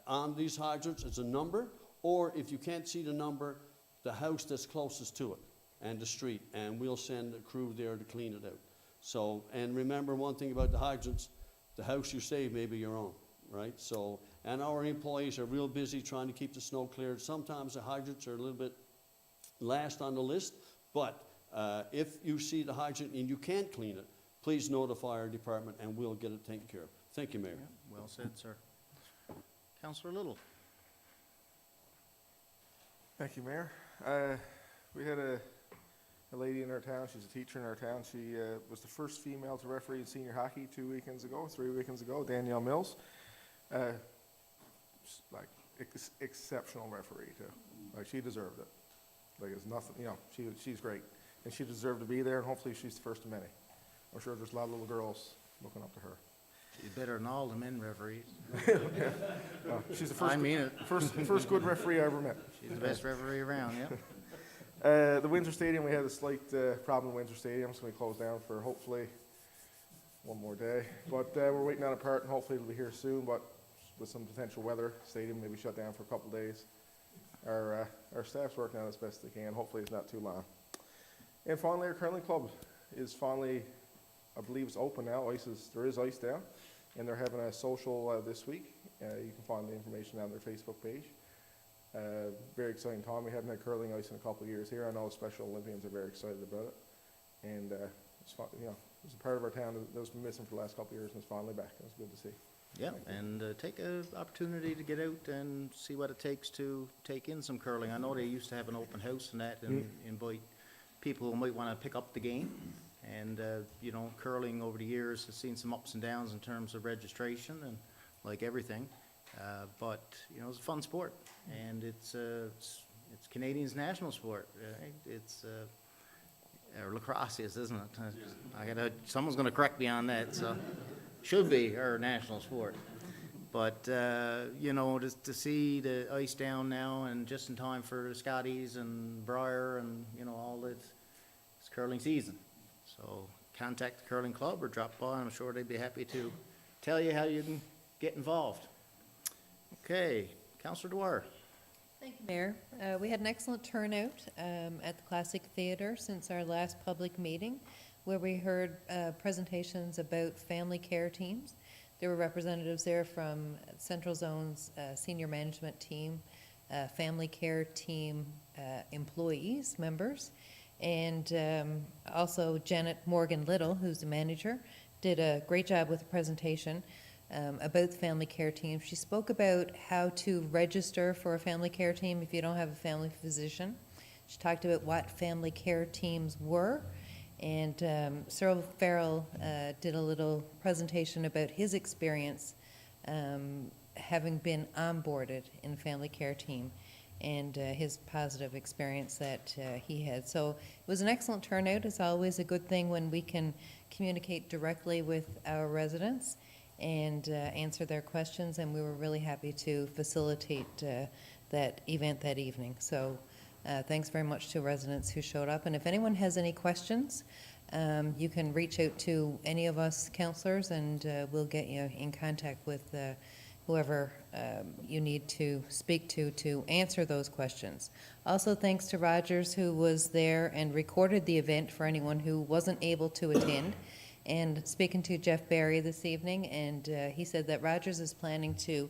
[SPEAKER 4] On these hydrants, it's a number, or if you can't see the number, the house that's closest to it and the street, and we'll send a crew there to clean it out. So, and remember one thing about the hydrants, the house you save may be your own, right? So, and our employees are real busy trying to keep the snow cleared. Sometimes the hydrants are a little bit last on the list, but if you see the hydrant and you can't clean it, please notify our department and we'll get it taken care of. Thank you, Mayor.
[SPEAKER 1] Well said, sir. Councillor Little.
[SPEAKER 6] Thank you, Mayor. We had a lady in our town, she's a teacher in our town. She was the first female to referee in senior hockey 3 weekends ago, Danielle Mills. Exceptional referee too. She deserved it. It's nothing, she's great. And she deserved to be there, and hopefully she's the first of many. I'm sure there's a lot of little girls looking up to her.
[SPEAKER 1] She's better than all the men referees.
[SPEAKER 6] She's the first.
[SPEAKER 1] I mean it.
[SPEAKER 6] First good referee I ever met.
[SPEAKER 1] She's the best referee around, yeah.
[SPEAKER 6] The Windsor Stadium, we had a slight problem in Windsor Stadium. It's going to be closed down for hopefully one more day. But we're waiting on a part, and hopefully it'll be here soon. But with some potential weather, stadium may be shut down for a couple of days. Our staff's working on it as best they can. Hopefully it's not too long. And finally, our curling club is finally, I believe it's open now. There is ice down, and they're having a social this week. You can find the information on their Facebook page. Very exciting time. We haven't had curling ice in a couple of years here. I know Special Olympians are very excited about it, and it's a part of our town that was missing for the last couple of years, and it's finally back. It was good to see.
[SPEAKER 1] Yeah, and take an opportunity to get out and see what it takes to take in some curling. I know they used to have an open house and that, and invite people who might want to pick up the game. And, curling over the years has seen some ups and downs in terms of registration, and like everything. But, you know, it's a fun sport, and it's Canadians' national sport, right? It's, or lacrosse is, isn't it? Someone's gonna correct me on that, so, should be our national sport. But, you know, to see the ice down now and just in time for the Scotties and Briar and, you know, all this, it's curling season. So contact the curling club or drop by, I'm sure they'd be happy to tell you how you can get involved. Okay, Counselor Dwyer.
[SPEAKER 2] Thank you, Mayor. We had an excellent turnout at the Classic Theatre since our last public meeting, where we heard presentations about family care teams. There were representatives there from Central Zone's senior management team, family care team employees, members, and also Janet Morgan-Little, who's the manager, did a great job with the presentation about the family care team. She spoke about how to register for a family care team if you don't have a family physician. She talked about what family care teams were, and Cyril Farrell did a little presentation about his experience having been onboarded in a family care team and his positive experience that he had. So it was an excellent turnout. It's always a good thing when we can communicate directly with our residents and answer their questions, and we were really happy to facilitate that event that evening. So thanks very much to residents who showed up. And if anyone has any questions, you can reach out to any of us counselors, and we'll get you in contact with whoever you need to speak to answer those questions. Also, thanks to Rogers, who was there and recorded the event for anyone who wasn't able to attend. And speaking to Jeff Barry this evening, and he said that Rogers is planning to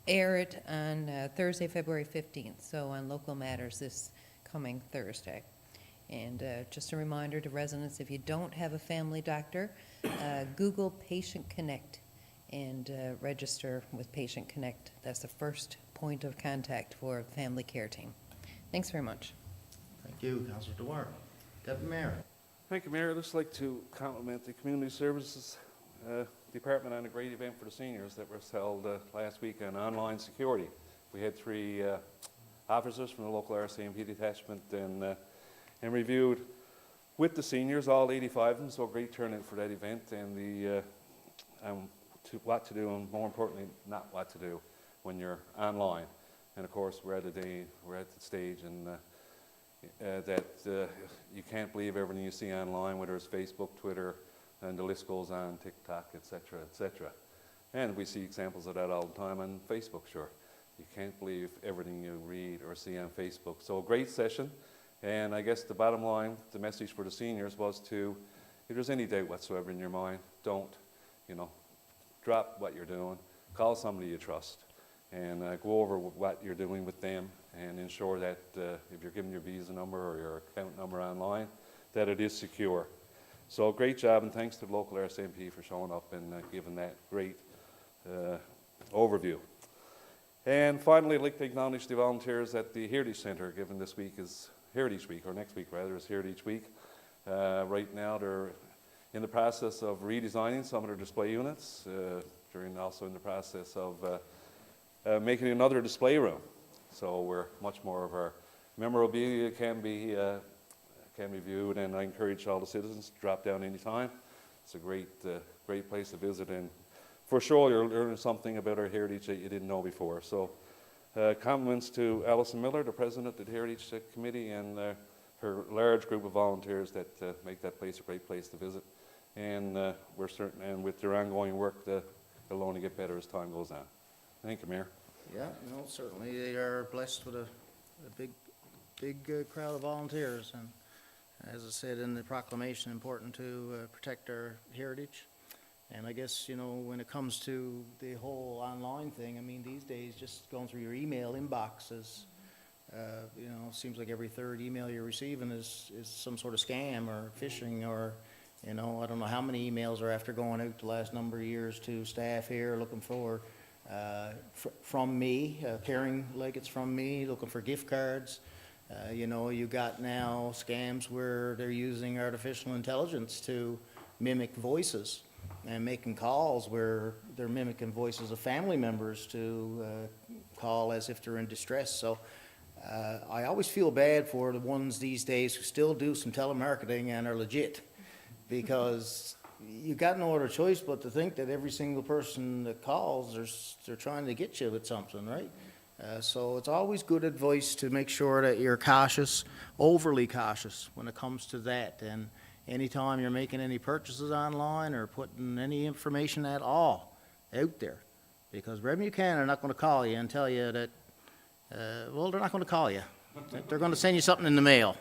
[SPEAKER 2] air it on Thursday, February 15th, so on Local Matters this coming Thursday. And just a reminder to residents, if you don't have a family doctor, Google Patient Connect and register with Patient Connect. That's the first point of contact for a family care team. Thanks very much.
[SPEAKER 1] Thank you, Counselor Dwyer. Deputy Mayor.
[SPEAKER 3] Thank you, Mayor. I'd just like to compliment the Community Services Department on a great event for the seniors that was held last week on online security. We had 3 officers from the local RCMP detachment and reviewed with the seniors, all 85 of them, so great turnout for that event, and what to do, and more importantly, not what to do when you're online. And of course, we're at the stage and that you can't believe everything you see online, whether it's Facebook, Twitter, and the list goes on, TikTok, etc., etc. And we see examples of that all the time on Facebook, sure. You can't believe everything you read or see on Facebook. So a great session, and I guess the bottom line, the message for the seniors was to, if there's any doubt whatsoever in your mind, don't, drop what you're doing, call somebody you trust, and go over what you're doing with them, and ensure that if you're giving your Visa number or your account number online, that it is secure. So great job, and thanks to the local RCMP for showing up and giving that great overview. And finally, I'd like to acknowledge the volunteers at the Heritage Centre, given this week is Heritage Week, or next week rather, is Heritage Week. Right now they're in the process of redesigning some of their display units, also in the process of making another display room. So where much more of our memorabilia can be viewed, and I encourage all the citizens to drop down anytime. It's a great place to visit, and for sure you'll learn something about our heritage that you didn't know before. So compliments to Alison Miller, the president of the Heritage Committee, and her large group of volunteers that make that place a great place to visit. And we're certain, and with their ongoing work, it'll only get better as time goes on. Thank you, Mayor.
[SPEAKER 1] Yeah, certainly they are blessed with a big crowd of volunteers, and as I said in the proclamation, important to protect our heritage. And I guess, when it comes to the whole online thing, I mean, these days, just going through your email inboxes, seems like every third email you're receiving is some sort of scam or phishing, or, I don't know how many emails are after going out the last number of years to staff here looking for, from me, appearing like it's from me, looking for gift cards. You got now scams where they're using artificial intelligence to mimic voices. and making calls where they're mimicking voices of family members to call as if they're in distress. So I always feel bad for the ones these days who still do some telemarketing and are legit, because you got no other choice but to think that every single person that calls, they're trying to get you with something, right? So it's always good advice to make sure that you're cautious, overly cautious when it comes to that. And anytime you're making any purchases online or putting any information at all out there, because Revenue Canada are not going to call you and tell you that, well, they're not going to call you. They're going to send you something in the mail.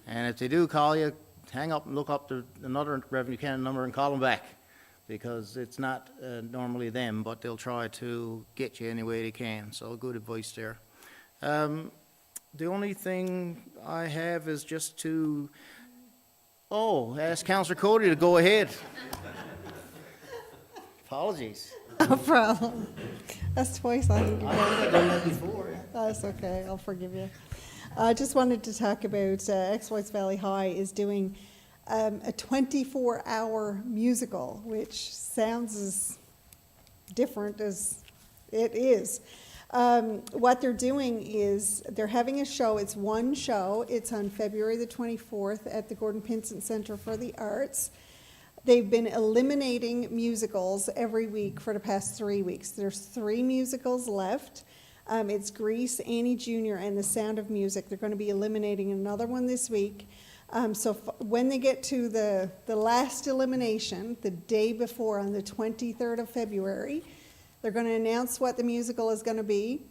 [SPEAKER 1] And if they do call you, hang up and look up another Revenue Canada number and call them back, because it's not normally them, but they'll try to get you any way they can. So good advice there. The only thing I have is just to, ask Councillor Cody to go ahead. Apologies.
[SPEAKER 5] No problem. That's twice I think you've done
[SPEAKER 1] I've done that before.
[SPEAKER 5] That's okay, I'll forgive you. I just wanted to talk about Exploits Valley High is doing a 24-hour musical, which sounds as different as it is. What they're doing is they're having a show. It's one show. It's on February the 24th at the Gordon Pinsent Center for the Arts. They've been eliminating musicals every week for the past 3 weeks. There's 3 musicals left. It's Grease, Annie Jr., and The Sound of Music. They're going to be eliminating another one this week. So when they get to the last elimination, the day before, on the 23rd of February, they're going to announce what the musical is going to be.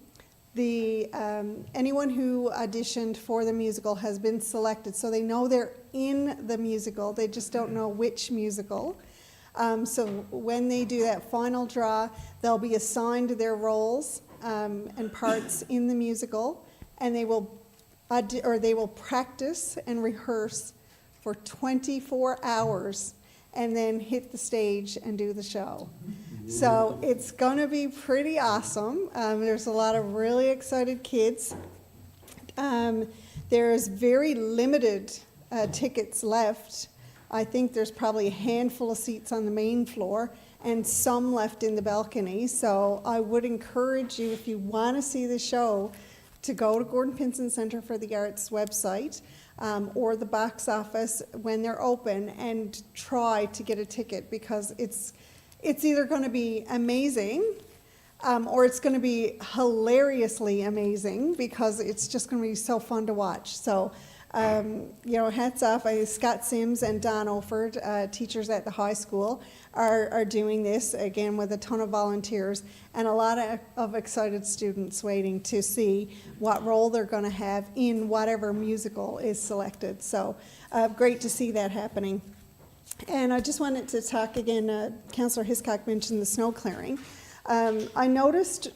[SPEAKER 5] Anyone who auditioned for the musical has been selected, so they know they're in the musical. They just don't know which musical. So when they do that final draw, they'll be assigned their roles and parts in the musical, and they will practice and rehearse for 24 hours and then hit the stage and do the show. So it's going to be pretty awesome. There's a lot of really excited kids. There's very limited tickets left. I think there's probably a handful of seats on the main floor and some left in the balcony. So I would encourage you, if you want to see the show, to go to Gordon Pinsent Center for the Arts website or the box office when they're open and try to get a ticket, because it's either going to be amazing or it's going to be hilariously amazing, because it's just going to be so fun to watch. So, hats off. Scott Sims and Don Oford, teachers at the high school, are doing this, again, with a ton of volunteers and a lot of excited students waiting to see what role they're going to have in whatever musical is selected. So great to see that happening. And I just wanted to talk again, Councillor Hiscock mentioned the snow clearing. I noticed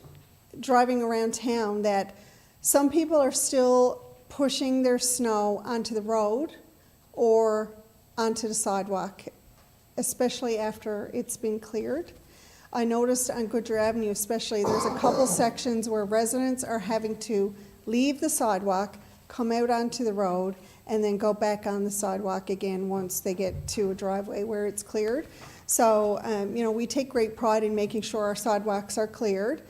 [SPEAKER 5] driving around town that some people are still pushing their snow onto the road or onto the sidewalk, especially after it's been cleared. I noticed on Goodyear Avenue especially, there's a couple sections where residents are having to leave the sidewalk, come out onto the road, and then go back on the sidewalk again once they get to a driveway where it's cleared. So, we take great pride in making sure our sidewalks are cleared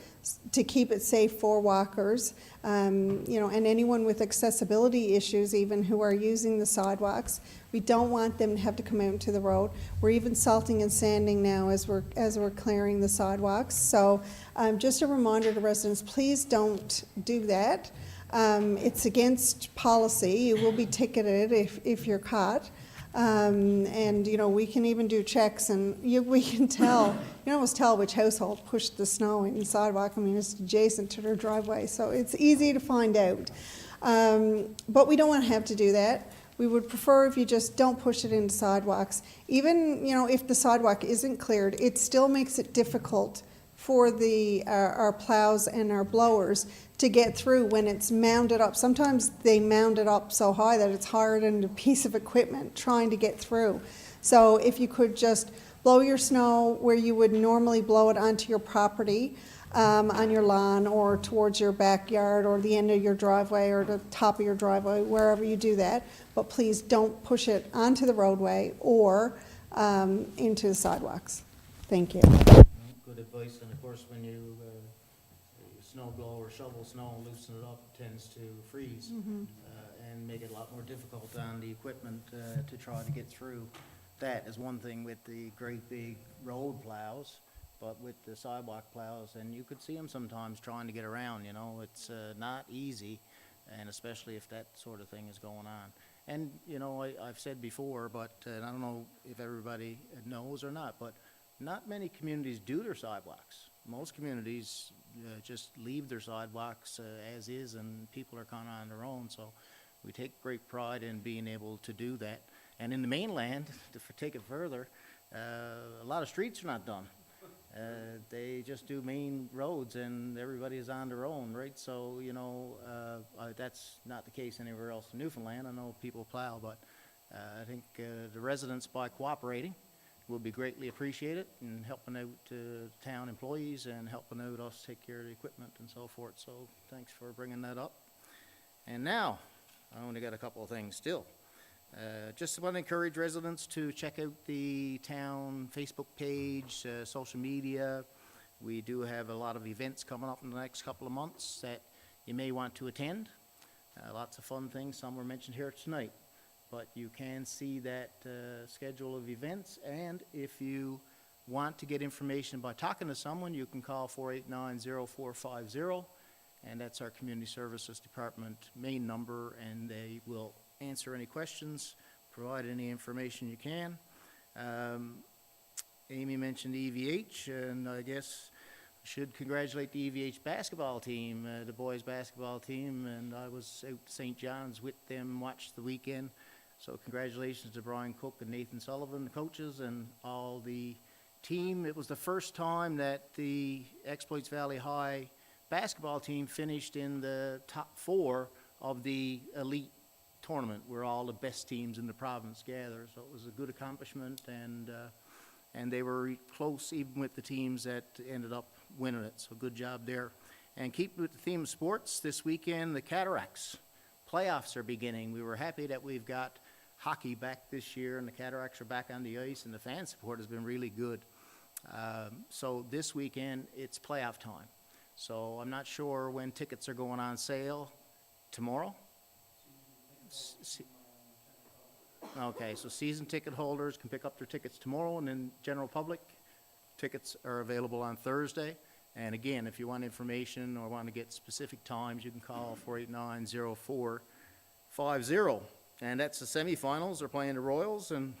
[SPEAKER 5] to keep it safe for walkers, and anyone with accessibility issues even who are using the sidewalks. We don't want them to have to come out into the road. We're even salting and sanding now as we're clearing the sidewalks. So just a reminder to residents, please don't do that. It's against policy. You will be ticketed if you're caught. We can even do checks, and we can tell, you can almost tell which household pushed the snow in the sidewalk. I mean, it's adjacent to their driveway, so it's easy to find out. But we don't want to have to do that. We would prefer if you just don't push it into sidewalks. Even, if the sidewalk isn't cleared, it still makes it difficult for our plows and our blowers to get through when it's mounded up. Sometimes they mound it up so high that it's higher than a piece of equipment trying to get through. So if you could just blow your snow where you would normally blow it onto your property, on your lawn or towards your backyard or the end of your driveway or the top of your driveway, wherever you do that. But please don't push it onto the roadway or into the sidewalks. Thank you.
[SPEAKER 1] Good advice, and of course, when you snow blow or shovel snow and loosen it up, it tends to freeze and make it a lot more difficult on the equipment to try to get through. That is one thing with the great big road plows, but with the sidewalk plows, and you could see them sometimes trying to get around, you know, it's not easy, and especially if that sort of thing is going on. And, you know, I've said before, but I don't know if everybody knows or not, but not many communities do their sidewalks. Most communities just leave their sidewalks as is, and people are kind of on their own, so we take great pride in being able to do that. And in the mainland, to take it further, a lot of streets are not done. They just do main roads, and everybody is on their own, right? So, you know, that's not the case anywhere else in Newfoundland. I know people plow, but I think the residents, by cooperating, will be greatly appreciated in helping out town employees and helping out us take care of the equipment and so forth. So thanks for bringing that up. And now, I only got a couple of things still. Just want to encourage residents to check out the town Facebook page, social media. We do have a lot of events coming up in the next couple of months that you may want to attend. Lots of fun things, some were mentioned here tonight. But you can see that schedule of events, and if you want to get information by talking to someone, you can call 489-0450, and that's our Community Services Department main number, and they will answer any questions, provide any information you can. Amy mentioned EVH, and I guess I should congratulate the EVH basketball team, the boys basketball team, and I was out to St. John's with them, watched the weekend. So congratulations to Brian Cook and Nathan Sullivan, the coaches, and all the team. It was the first time that the Exploits Valley High basketball team finished in the top 4 of the elite tournament, where all the best teams in the province gather. So it was a good accomplishment, and they were close even with the teams that ended up winning it. So good job there. And keep with the theme of sports, this weekend the Cataracts playoffs are beginning. We were happy that we've got hockey back this year, and the Cataracts are back on the ice, and the fan support has been really good. So this weekend, it's playoff time. So I'm not sure when tickets are going on sale. Tomorrow? Okay, so season ticket holders can pick up their tickets tomorrow, and then general public tickets are available on Thursday. And again, if you want information or want to get specific times, you can call 489-0450. And that's the semifinals. They're playing the Royals, and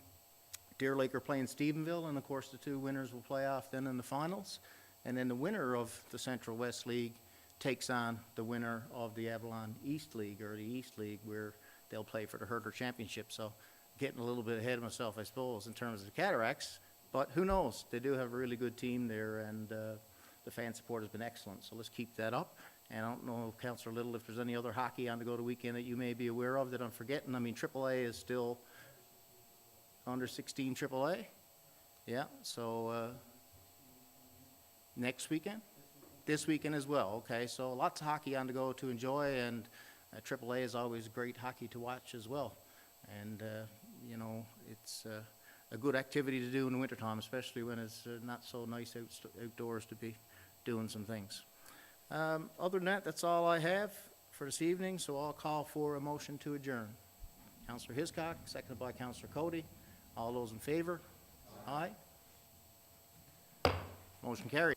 [SPEAKER 1] Deer Lake are playing Stephenville, and of course the 2 winners will play off then in the finals. And then the winner of the Central West League takes on the winner of the Avalon East League, or the East League, where they'll play for the Herder Championship. So getting a little bit ahead of myself, I suppose, in terms of the Cataracts, but who knows? They do have a really good team there, and the fan support has been excellent, so let's keep that up. And I don't know, Councillor Little, if there's any other hockey on the go to weekend that you may be aware of that I'm forgetting. I mean, AAA is still under 16 AAA. Yeah, so next weekend? This weekend as well, okay. So lots of hockey on the go to enjoy, and AAA is always great hockey to watch as well. And, you know, it's a good activity to do in the wintertime, especially when it's not so nice outdoors to be doing some things. Other than that, that's all I have for this evening, so I'll call for a motion to adjourn. Councillor Hiscock, seconded by Councillor Cody. All those in favor? Aye. Motion carried.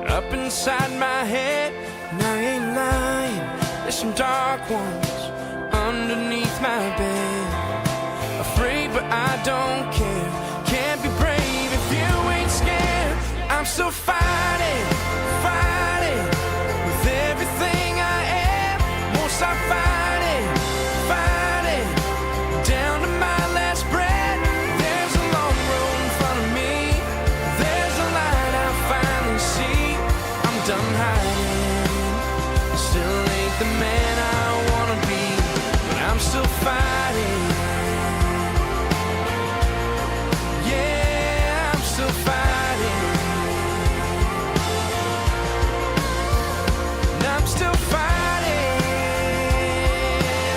[SPEAKER 8] Up inside my head, and I ain't lying. There's some dark ones underneath my bed. Afraid, but I don't care. Can't be brave if you ain't scared. I'm still fighting, fighting with everything I am. Won't stop fighting, fighting down to my last breath. the man I wanna be, but I'm still fighting. Yeah, I'm still fighting. And I'm still fighting.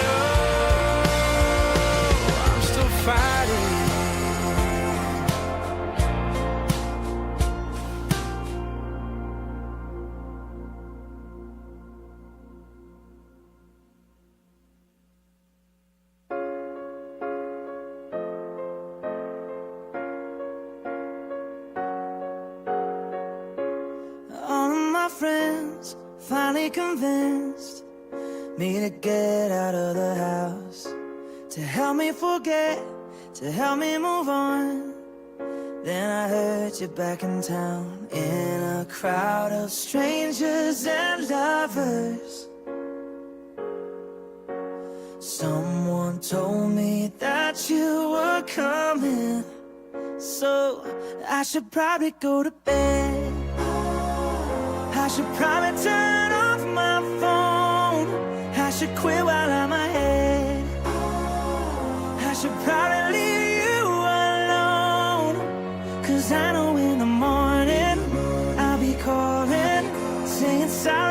[SPEAKER 8] Oh, I'm still fighting.
[SPEAKER 9] All of my friends finally convinced me to get out of the house, to help me forget, to help me move on. Then I heard you back in town, in a crowd of strangers and lovers. Someone told me that you were coming, so I should probably go to bed. I should probably turn off my phone. I should quit while I'm ahead. I should probably leave you alone, 'cause I know